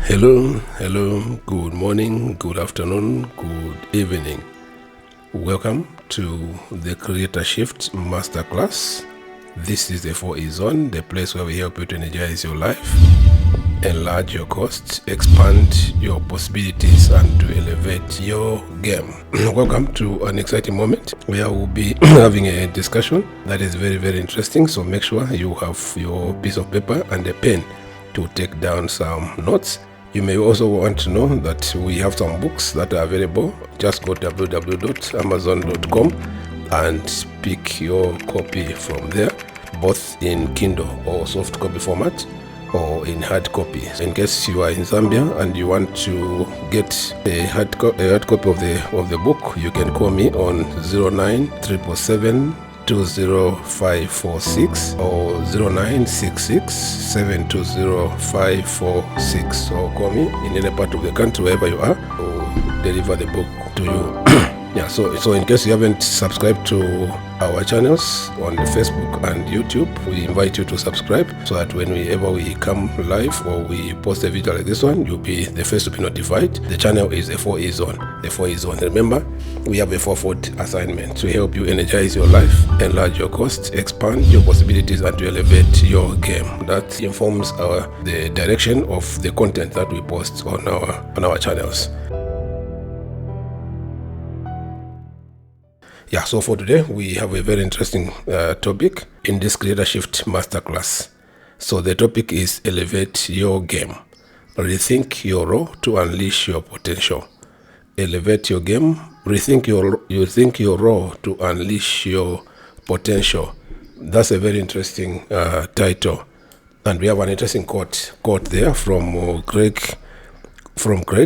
Hello, good morning, good afternoon, good evening. Welcome to the Creator Shift Masterclass. This is the 4E Zone, the place where we help you to energize your life, enlarge your costs, expand your possibilities, and to elevate your game. Welcome to an exciting moment where we'll be having a discussion that is very, very interesting. So make sure you have your piece of paper and a pen to take down some notes. You may also want to know that we have some books that are available. Just go to www.amazon.com and pick your copy from there, both in Kindle or soft copy format or in hard copy. In case you are in Zambia and you want to get a hard copy of the book, you can call me on 0977 20546 or 0966-720-546, or call me in any part of the country, wherever you are, or deliver the book to you. So in case you haven't subscribed to our channels on the Facebook and YouTube, we invite you to subscribe so that whenever we come live or we post a video like this one, you'll be the first to be notified. The channel is the 4E Zone. The 4E Zone. Remember, we have a fourfold assignment to help you energize your life, enlarge your costs, expand your possibilities, and to elevate your game. That informs the direction of the content that we post on our channels. So for today, we have a very interesting topic in this Creator Shift Masterclass. So the topic is elevate your game. Rethink your role to unleash your potential. Elevate your game. Rethink your role to unleash your potential. That's a very interesting title. And we have an interesting quote there from Greg.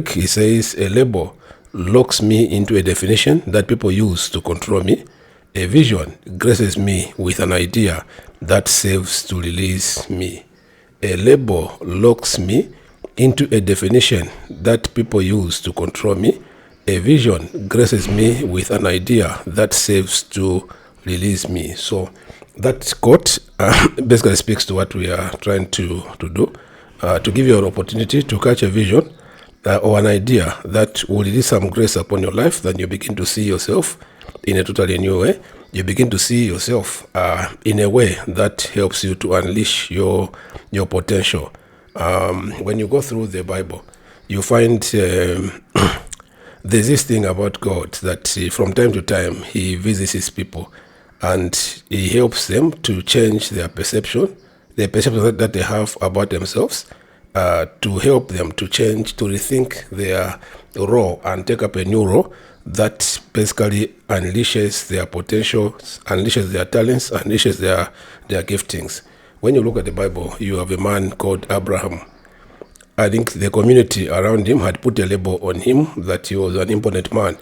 He says, a label locks me into a definition that people use to control me. A vision graces me with an idea that serves to release me. A label locks me into a definition that people use to control me. A vision graces me with an idea that serves to release me. So that quote basically speaks to what we are trying to do, to give you an opportunity to catch a vision or an idea that will release some grace upon your life. Then you begin to see yourself in a totally new way. You begin to see yourself in a way that helps you to unleash your potential. When you go through the Bible, you find there's this thing about God that from time to time he visits his people and he helps them to change their perception that they have about themselves, to help them to change, to rethink their role and take up a new role that basically unleashes their potential, unleashes their talents, unleashes their giftings. When you look at the Bible, you have a man called Abraham. I think the community around him had put a label on him that he was an impotent man,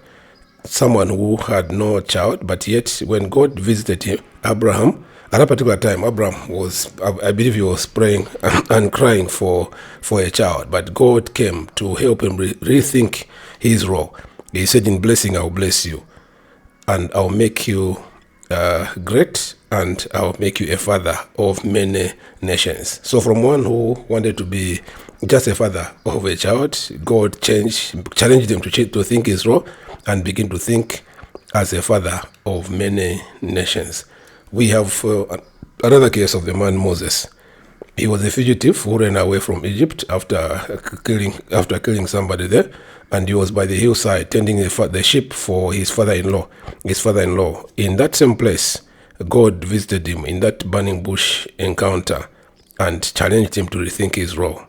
someone who had no child, but yet when God visited him, Abraham, at that particular time, Abraham was, I believe he was praying and crying for a child, but God came to help him rethink his role. He said, in blessing, I'll bless you, and I'll make you great, and I'll make you a father of many nations. So from one who wanted to be just a father of a child, God challenged him to think his role and begin to think as a father of many nations. We have another case of the man Moses. He was a fugitive who ran away from Egypt after killing somebody there, and he was by the hillside tending the sheep for his father-in-law. In that same place, God visited him in that burning bush encounter and challenged him to rethink his role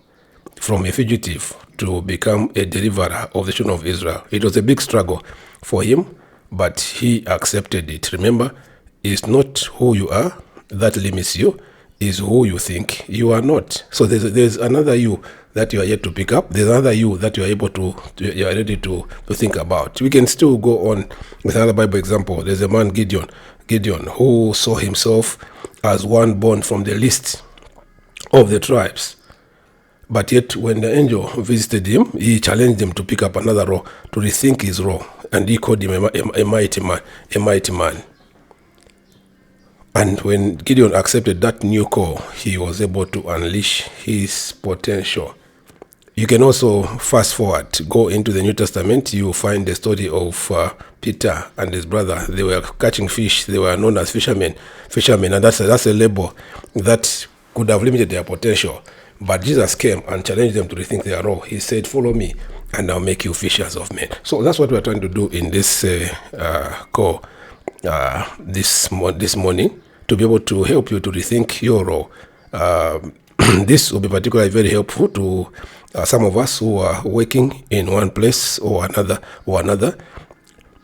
from a fugitive to become a deliverer of the children of Israel. It was a big struggle for him, but he accepted it. Remember, it's not who you are that limits you, is who you think you are not. So there's another you that you are yet to pick up. There's another you that you are you are ready to think about. We can still go on with another Bible example. There's a man Gideon who saw himself as one born from the least of the tribes. But yet when the angel visited him, he challenged him to pick up another role, to rethink his role, and he called him a mighty man. And when Gideon accepted that new call, he was able to unleash his potential. You can also fast forward, go into the New Testament. You find the story of Peter and his brother. They were catching fish. They were known as fishermen, and that's a label that could have limited their potential. But Jesus came and challenged them to rethink their role. He said, "Follow me, and I'll make you fishers of men." So that's what we're trying to do in this call this morning, to be able to help you to rethink your role. This will be particularly very helpful to some of us who are working in one place or another.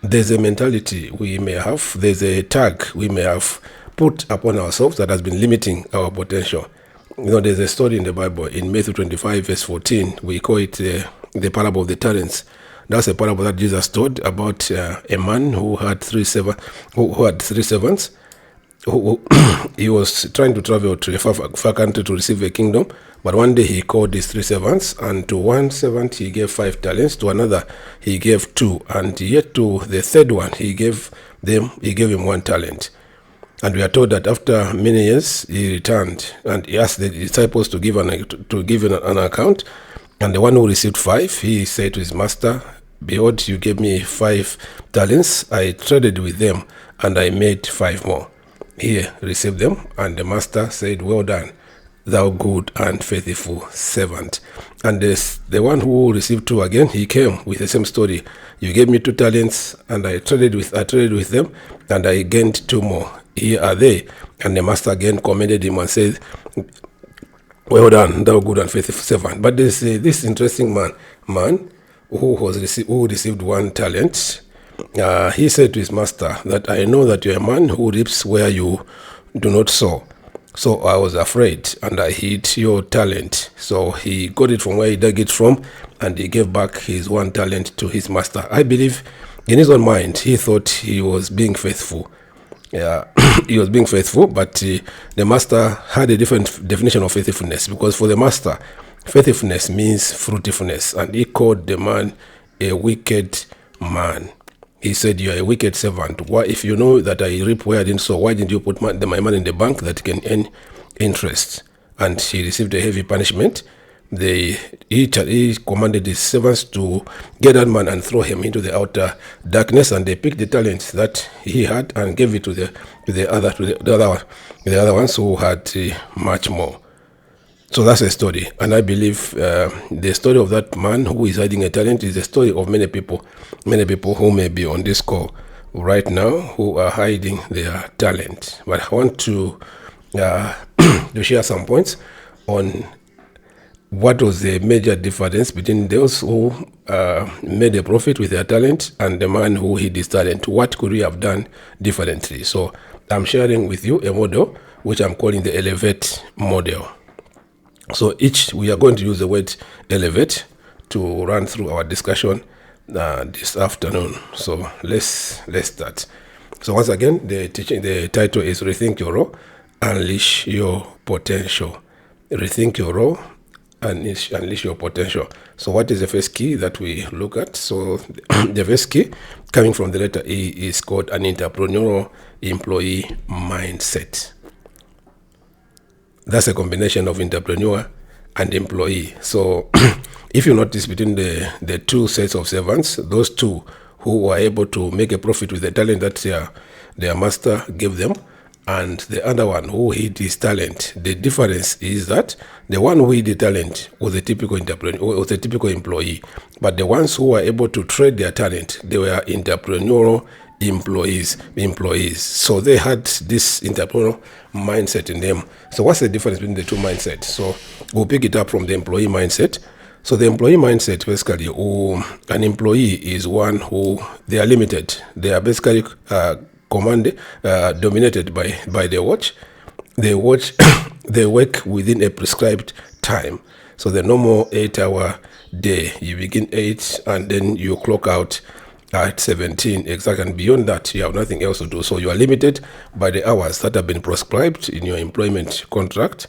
There's a mentality we may have, there's a tag we may have put upon ourselves that has been limiting our potential. There's a story in the Bible in Matthew 25 verse 14. We call it the parable of the talents. That's a parable that Jesus told about a man who had three servants. He was trying to travel to a far country to receive a kingdom, but one day he called his three servants, and to one servant he gave 5 talents, to another he gave 2, and yet to the third one he gave him 1 talent. And we are told that after many years he returned and he asked the disciples to give an account. And the one who received 5, he said to his master, "Behold, you gave me 5 talents. I traded with them, and I made 5 more." He received them, and the master said, "Well done, thou good and faithful servant." And the one who received 2 again, he came with the same story. "You gave me 2 talents, and I traded with them, and I gained 2 more. Here are they." And the master again commended him and said, "Well done, thou good and faithful servant." But there's this interesting man who received 1 talent. He said to his master that, "I know that you're a man who reaps where you do not sow. So I was afraid, and I hid your talent." So he got it from where he dug it from, and he gave back his 1 talent to his master. I believe in his own mind, he thought he was being faithful. Yeah, he was being faithful, but the master had a different definition of faithfulness, because for the master, faithfulness means fruitfulness, and he called the man a wicked man. He said, "You are a wicked servant. Why, if you know that I reap where I didn't sow, why didn't you put my money in the bank that can earn interest?" And he received a heavy punishment. He commanded his servants to get that man and throw him into the outer darkness, and they picked the talents that he had and gave it to the other ones who had much more. So that's a story, and I believe the story of that man who is hiding a talent is the story of many people who may be on this call right now who are hiding their talent. But I want to share some points on what was the major difference between those who made a profit with their talent and the man who hid his talent. What could we have done differently? So I'm sharing with you a model which I'm calling the Elevate model. So we are going to use the word elevate to run through our discussion this afternoon. So let's start. So once again, the title is Rethink Your Role, Unleash Your Potential. Rethink your role, unleash your potential. So what is the first key that we look at? So the first key, coming from the letter E, is called an entrepreneurial employee mindset. That's a combination of entrepreneur and employee. So if you notice between the 2 sets of servants, those 2 who were able to make a profit with the talent that their master gave them, and the other one who hid his talent, the difference is that the one who hid the talent was a typical employee, but the ones who were able to trade their talent, they were entrepreneurial employees. So they had this entrepreneurial mindset in them. So what's the difference between the 2 mindsets? So we'll pick it up from the employee mindset. So the employee mindset, basically, an employee is one who they are limited. They are basically dominated by their watch. They work within a prescribed time. So the normal 8-hour day, you begin 8 and then you clock out at 17 exactly, and beyond that you have nothing else to do. So you are limited by the hours that have been prescribed in your employment contract,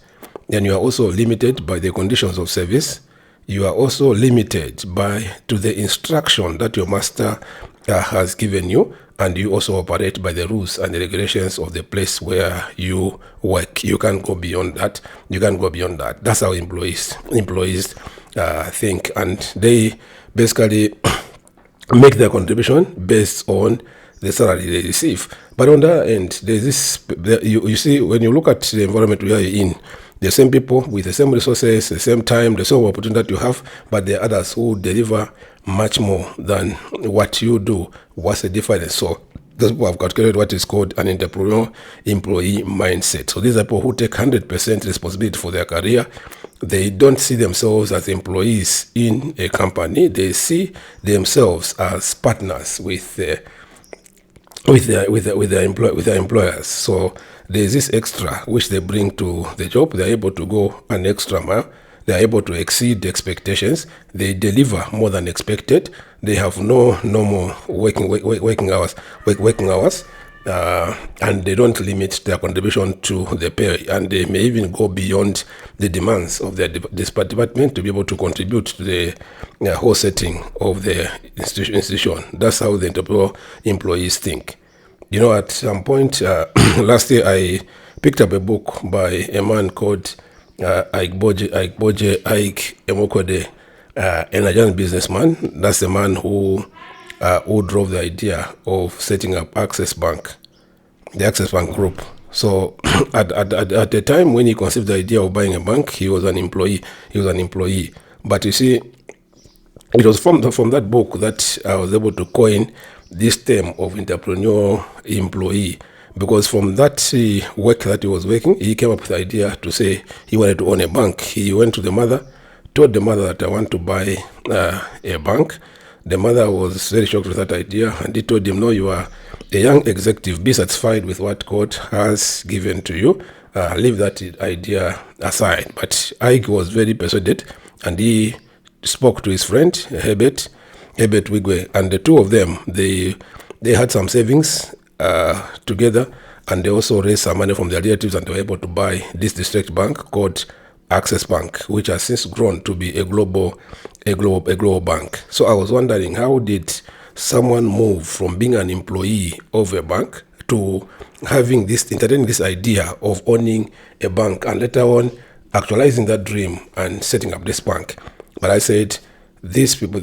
and you are also limited by the conditions of service. You are also limited to the instruction that your master has given you, and you also operate by the rules and the regulations of the place where you work. You can't go beyond that. That's how employees think, and they basically make their contribution based on the salary they receive. But on the other end, there's this, you see, when you look at the environment we are in, the same people with the same resources, the same time, the same opportunity that you have, but there are others who deliver much more than what you do. What's the difference? So those people have calculated what is called an entrepreneurial employee mindset. So these are people who take 100% responsibility for their career. They don't see themselves as employees in a company. They see themselves as partners with their employers. So there's this extra which they bring to the job. They're able to go an extra mile. They're able to exceed expectations. They deliver more than expected. They have no normal working hours, and they don't limit their contribution to the pay. And they may even go beyond the demands of their department to be able to contribute to the whole setting of the institution. That's how the entrepreneurial employees think. You know, at some point last year, I picked up a book by a man called Ike Emokode, a Nigerian businessman. That's the man who drove the idea of setting up Access Bank, the Access Bank Group. So at the time when he conceived the idea of buying a bank, he was an employee. But you see, it was from that book that I was able to coin this term of entrepreneurial employee, because from that work that he was working, he came up with the idea to say he wanted to own a bank. He went to the mother, told the mother that I want to buy a bank. The mother was very shocked with that idea, and he told him, no, you are a young executive, be satisfied with what God has given to you, leave that idea aside. But Ike was very persuaded, and he spoke to his friend Herbert Wigwe, and the two of them, they had some savings together, and they also raised some money from their relatives, and they were able to buy this district bank called Access Bank, which has since grown to be a global bank. So I was wondering, how did someone move from being an employee of a bank to entertaining this idea of owning a bank, and later on actualizing that dream and setting up this bank? But I said, these people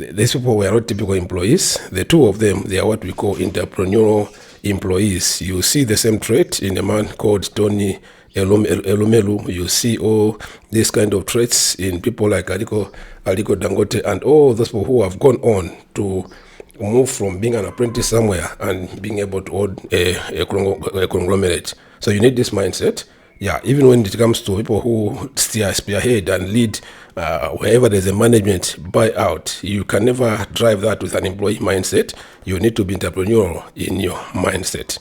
were not typical employees. The two of them, they are what we call entrepreneurial employees. You see the same trait in a man called Tony Elumelu. You see all these kind of traits in people like Aliko Dangote, and all those people who have gone on to move from being an apprentice somewhere and being able to own a conglomerate. So you need this mindset. Yeah, even when it comes to people who spearhead and lead wherever there's a management buyout, you can never drive that with an employee mindset. You need to be entrepreneurial in your mindset.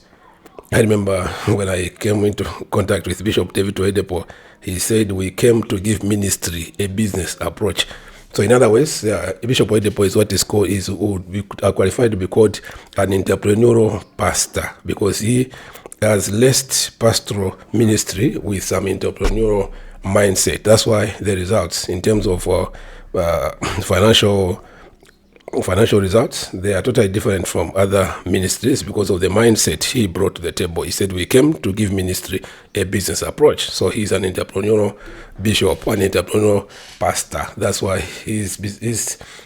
I remember when I came into contact with Bishop David Oyedepo, he said we came to give ministry a business approach. So in other words, Bishop Oyedepo is what is called, are qualified to be called an entrepreneurial pastor, because he has laced pastoral ministry with some entrepreneurial mindset. That's why the results in terms of financial results, they are totally different from other ministries because of the mindset he brought to the table. He said we came to give ministry a business approach. So he's an entrepreneurial bishop, an entrepreneurial pastor. That's why his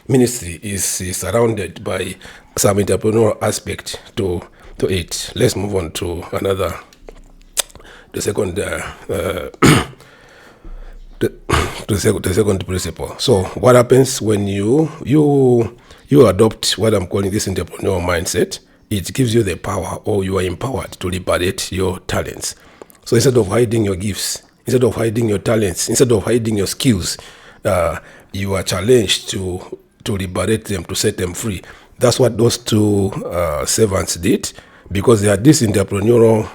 ministry is surrounded by some entrepreneurial aspect to it. Let's move on to the second principle. So what happens when you adopt what I'm calling this entrepreneurial mindset? It gives you the power, or you are empowered to liberate your talents. So instead of hiding your gifts, instead of hiding your talents, instead of hiding your skills, you are challenged to liberate them, to set them free. That's what those two servants did, because they had this entrepreneurial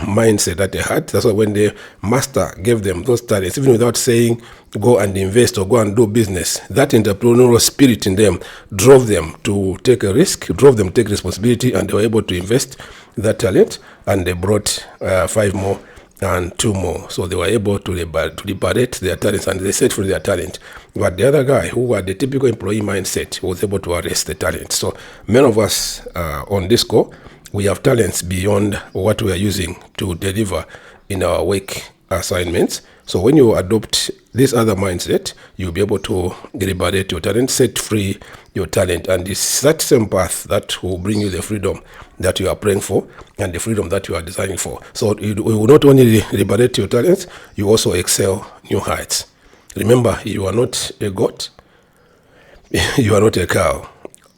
mindset that they had. That's why when the master gave them those talents, even without saying go and invest or go and do business, that entrepreneurial spirit in them drove them to take a risk, drove them to take responsibility, and they were able to invest that talent, and they brought 5 more and 2 more. So they were able to liberate their talents, and they set free their talent. But the other guy, who had the typical employee mindset, was able to arrest the talent. So many of us on this call, we have talents beyond what we are using to deliver in our work assignments. So when you adopt this other mindset, you'll be able to liberate your talent, set free your talent. And it's that same path that will bring you the freedom that you are praying for and the freedom that you are designing for. So you will not only liberate your talents, you also excel new heights. Remember, you are not a goat, you are not a cow,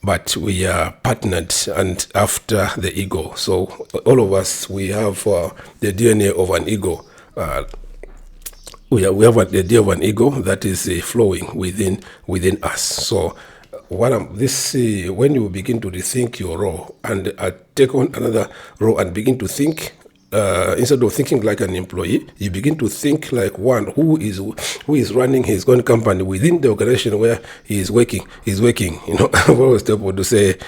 but we are partnered and after the ego. So all of us, we have the DNA of an ego. We have the DNA of an ego that is flowing within us. So when you begin to rethink your role and take on another role and begin to think, instead of thinking like an employee, you begin to think like one who is running his own company within the organization where he is working. I've always told people to say,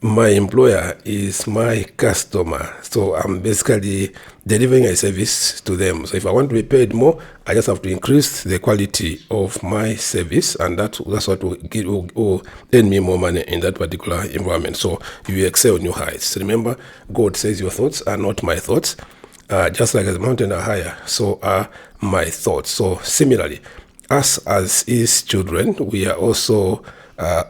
my employer is my customer. So I'm basically delivering a service to them. So if I want to be paid more, I just have to increase the quality of my service, and that's what will earn me more money in that particular environment. So you excel new heights. Remember, God says your thoughts are not my thoughts. Just like as the mountain are higher, so are my thoughts. So similarly, us as his children, we are also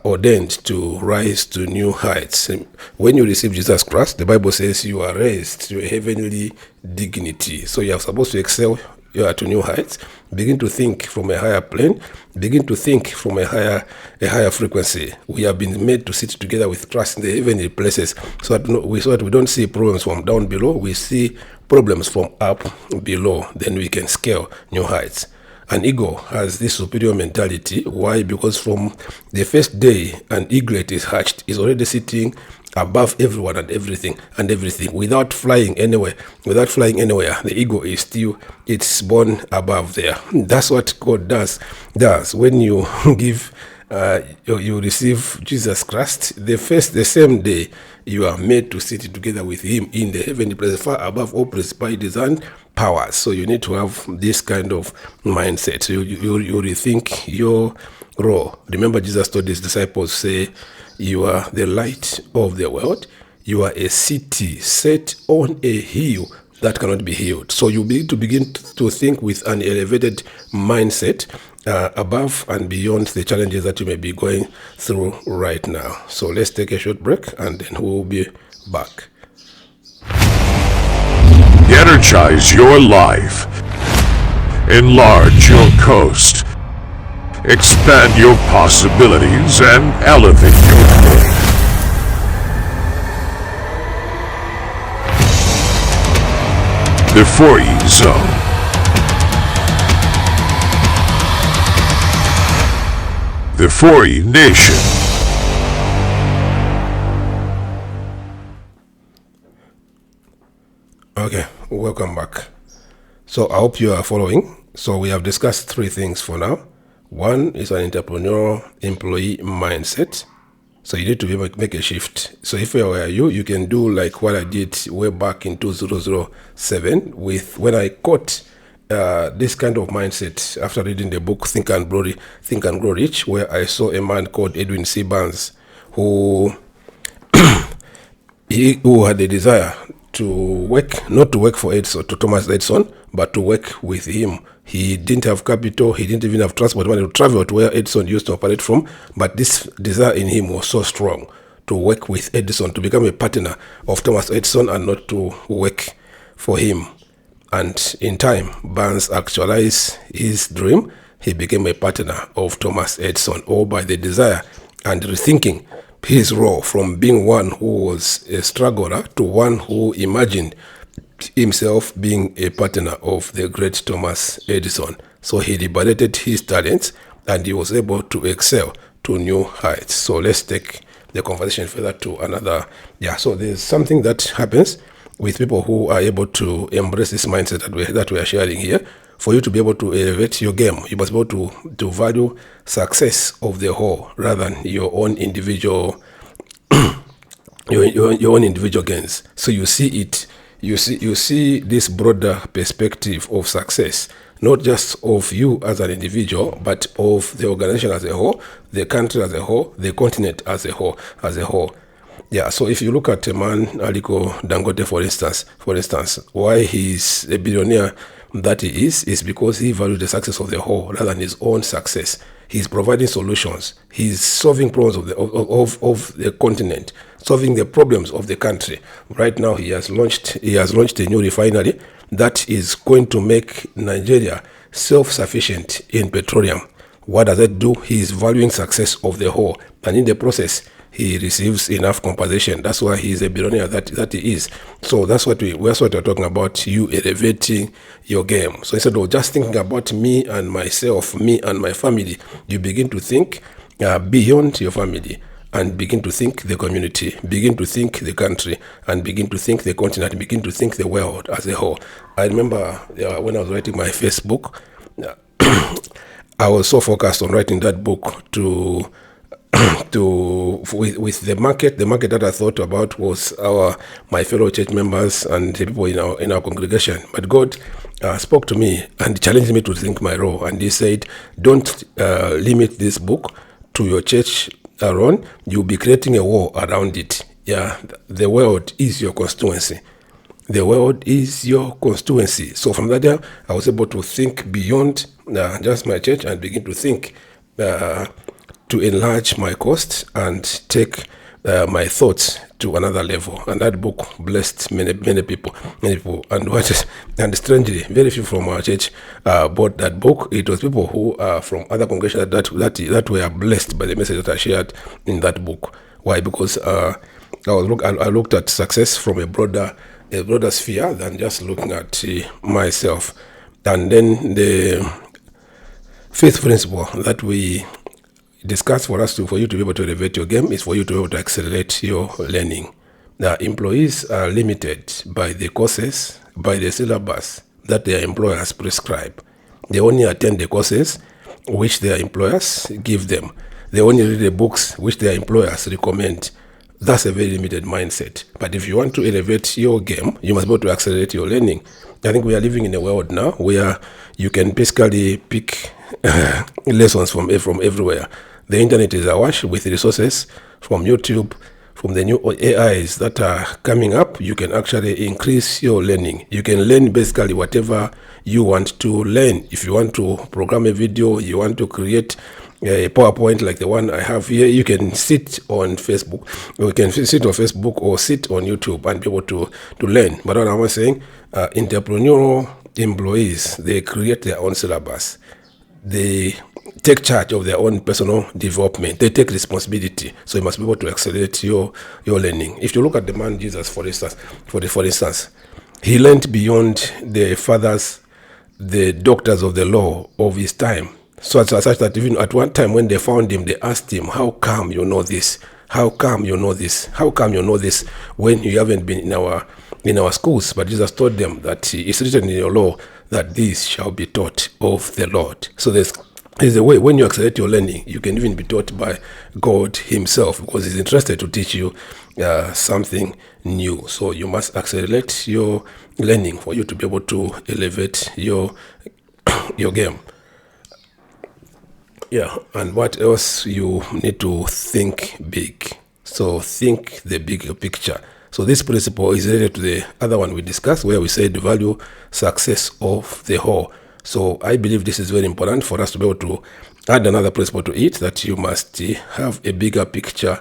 ordained to rise to new heights. When you receive Jesus Christ, the Bible says you are raised to a heavenly dignity. So you are supposed to excel to new heights. Begin to think from a higher plane. Begin to think from a higher frequency. We have been made to sit together with Christ in the heavenly places, so that we don't see problems from down below. We see problems from up below. Then we can scale new heights. An ego has this superior mentality. Why? Because from the first day an eaglet is hatched, is already sitting above everyone and everything without flying anywhere. The ego is still, it's born above there. That's what God does when you give you receive Jesus Christ. The same day you are made to sit together with him in the heavenly place, far above all principalities and powers. So you need to have this kind of mindset. So you rethink your role. Remember, Jesus told his disciples, say, you are the light of the world. You are a city set on a hill that cannot be healed. So you begin to think with an elevated mindset above and beyond the challenges that you may be going through right now. So let's take a short break and then we'll be back. Energize your life. Enlarge your coast. Expand your possibilities and elevate your day. The 4E Zone. The 4E Nation. Okay, welcome back. So I hope you are following. So we have discussed three things for now. One is an entrepreneurial employee mindset. So you need to make a shift. So if I were you can do like what I did way back in 2007 when I caught this kind of mindset after reading the book Think and Grow Rich, where I saw a man called Edwin C. Barnes who had a desire not to work for Edison, to Thomas Edison, but to work with him. He didn't have capital, he didn't even have transport money to travel to where Edison used to operate from, but this desire in him was so strong to work with Edison, to become a partner of Thomas Edison and not to work for him. And in time, Barnes actualized his dream. He became a partner of Thomas Edison, all by the desire and rethinking his role from being one who was a struggler to one who imagined himself being a partner of the great Thomas Edison. So he liberated his talents and he was able to excel to new heights. So let's take the conversation further to another. So there's something that happens with people who are able to embrace this mindset that we are sharing here. For you to be able to elevate your game, you must be able to value success of the whole rather than your own individual your own individual gains. So you see this broader perspective of success, not just of you as an individual, but of the organization as a whole, the country as a whole, the continent as a whole. So if you look at a man, Aliko Dangote, for instance, why he's a billionaire that he is because he values the success of the whole rather than his own success. He's providing solutions. He's solving problems of the continent, solving the problems of the country. Right now, he has launched a new refinery that is going to make Nigeria self-sufficient in petroleum. What does that do? He is valuing success of the whole, and in the process, he receives enough compensation. That's why he is a billionaire that he is. So that's what we're talking about, you elevating your game. So instead of just thinking about me and myself, me and my family, you begin to think beyond your family and begin to think the community, begin to think the country, and begin to think the continent, begin to think the world as a whole. I remember when I was writing my first book, I was so focused on writing that book with the market that I thought about was my fellow church members and the people in our congregation. But God spoke to me and challenged me to think my role, and He said, "Don't limit this book to your church alone. You'll be creating a war around it. Yeah, the world is your constituency. The world is your constituency." So from that day, I was able to think beyond just my church and begin to think to enlarge my cost and take my thoughts to another level. And that book blessed many people. And strangely, very few from our church bought that book. It was people who are from other congregations that were blessed by the message that I shared in that book. Why? Because I looked at success from a broader sphere than just looking at myself. And then the fifth principle that we discuss for you to be able to elevate your game is for you to be able to accelerate your learning. Now, employees are limited by the courses, by the syllabus that their employers prescribe. They only attend the courses which their employers give them. They only read the books which their employers recommend. That's a very limited mindset. But if you want to elevate your game, you must be able to accelerate your learning. I think we are living in a world now where you can basically pick lessons from everywhere. The internet is awash with resources from YouTube, from the new AIs that are coming up. You can actually increase your learning. You can learn basically whatever you want to learn. If you want to program a video, you want to create a PowerPoint like the one I have here, you can sit on Facebook. You can sit on Facebook or sit on YouTube and be able to learn. But what I was saying, entrepreneurial employees, they create their own syllabus. They take charge of their own personal development. They take responsibility. So you must be able to accelerate your learning. If you look at the man Jesus, for instance, he learned beyond the fathers, the doctors of the law of his time. Such that even at one time when they found him, they asked him, "How come you know this? How come you know this? How come you know this when you haven't been in our schools?" But Jesus told them that it's written in your law that this shall be taught of the Lord. So there's a way when you accelerate your learning, you can even be taught by God Himself, because He's interested to teach you something new. So you must accelerate your learning for you to be able to elevate your game. Yeah, and what else? You need to think big. So think the bigger picture. So this principle is related to the other one we discussed, where we said value success of the whole. So I believe this is very important for us to be able to add another principle to it, that you must have a bigger picture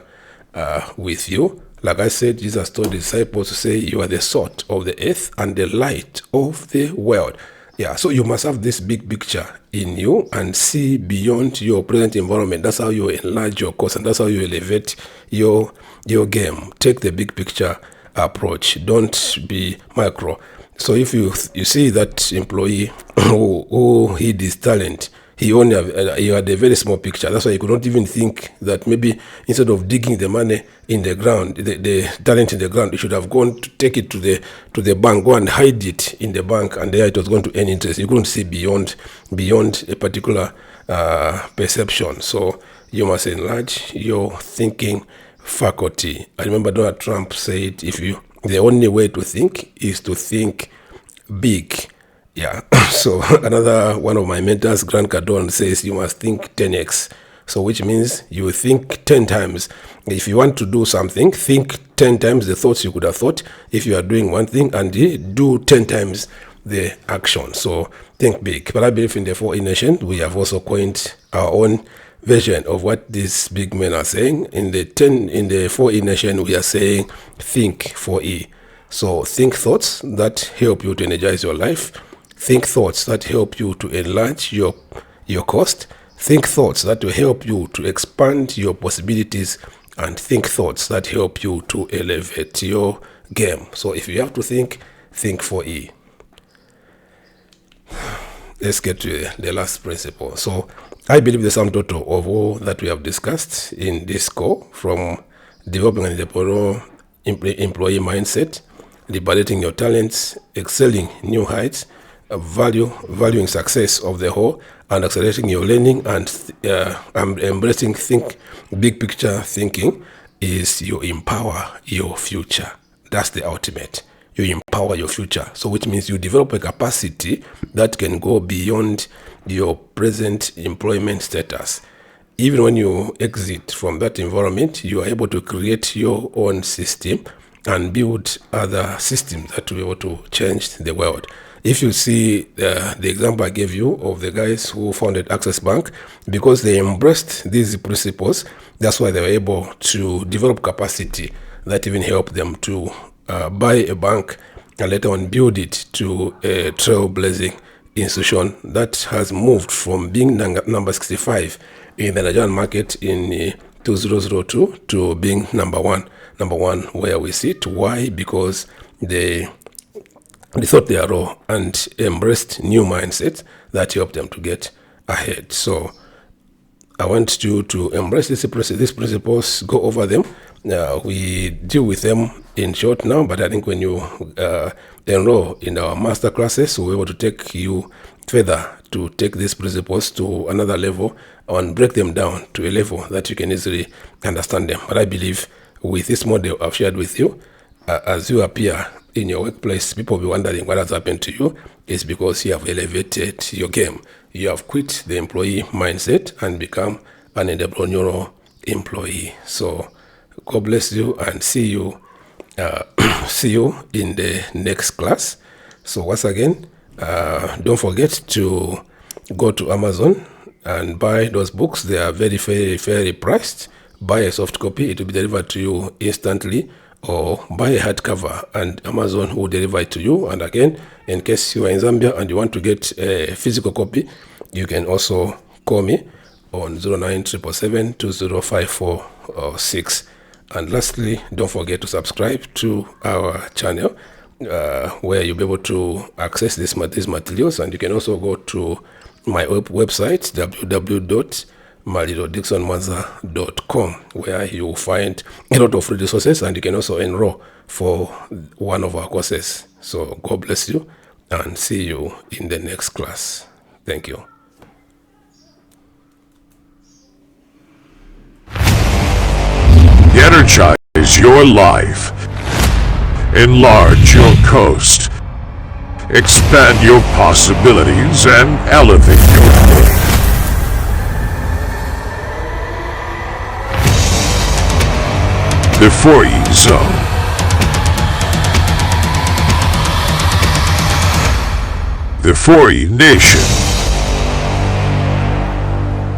with you. Like I said, Jesus told the disciples to say, "You are the salt of the earth and the light of the world." Yeah, so you must have this big picture in you and see beyond your present environment. That's how you enlarge your course, and that's how you elevate your game. Take the big picture approach. Don't be micro. So if you see that employee who hid his talent, he had a very small picture. That's why he could not even think that maybe instead of digging the money in the ground, the talent in the ground, he should have gone to take it to the bank, go and hide it in the bank, and there it was going to earn interest. You couldn't see beyond a particular perception. So you must enlarge your thinking faculty. I remember Donald Trump said, the only way to think is to think big. Yeah. So another one of my mentors, Grant Cardone, says you must think 10x. So which means you think 10 times. If you want to do something, think 10 times the thoughts you could have thought if you are doing one thing, and do 10 times the action. So think big. But I believe in the 4E Nation, we have also coined our own version of what these big men are saying. In the 4E Nation, we are saying think 4E. So think thoughts that help you to energize your life. Think thoughts that help you to enlarge your cost. Think thoughts that will help you to expand your possibilities, and think thoughts that help you to elevate your game. So if you have to think 4E. Let's get to the last principle. So I believe the sum total of all that we have discussed in this call, from developing an entrepreneurial employee mindset, liberating your talents, excelling new heights, valuing success of the whole, and accelerating your learning, and embracing big picture thinking, is you empower your future. That's the ultimate. You empower your future. So which means you develop a capacity that can go beyond your present employment status. Even when you exit from that environment, you are able to create your own system and build other systems that will be able to change the world. If you see the example I gave you of the guys who founded Access Bank, because they embraced these principles, that's why they were able to develop capacity that even helped them to buy a bank and later on build it to a trailblazing institution that has moved from being number 65 in the Nigerian market in 2002 to being number one where we sit. Why? Because they thought they are raw and embraced new mindsets that helped them to get ahead. So I want you to embrace these principles, go over them. We deal with them in short now, but I think when you enroll in our master classes, we'll be able to take you further to take these principles to another level and break them down to a level that you can easily understand them. But I believe with this model I've shared with you, as you appear in your workplace, people will be wondering what has happened to you. It's because you have elevated your game. You have quit the employee mindset and become an entrepreneurial employee. So God bless you, and see you in the next class. So once again, don't forget to go to Amazon and buy those books. They are very, very, very priced. Buy a soft copy, it will be delivered to you instantly, or buy a hardcover and Amazon will deliver it to you. And again, in case you are in Zambia and you want to get a physical copy, you can also call me on 0977 2054 And lastly, don't forget to subscribe to our channel, where you'll be able to access these materials. And you can also go to my website, www.malidodixonmwanza.com, where you will find a lot of free resources, and you can also enroll for one of our courses. So God bless you, and see you in the next class. Thank you. Energize your life. Enlarge your coast. Expand your possibilities and elevate your game. The 4E Zone. The 4E Nation.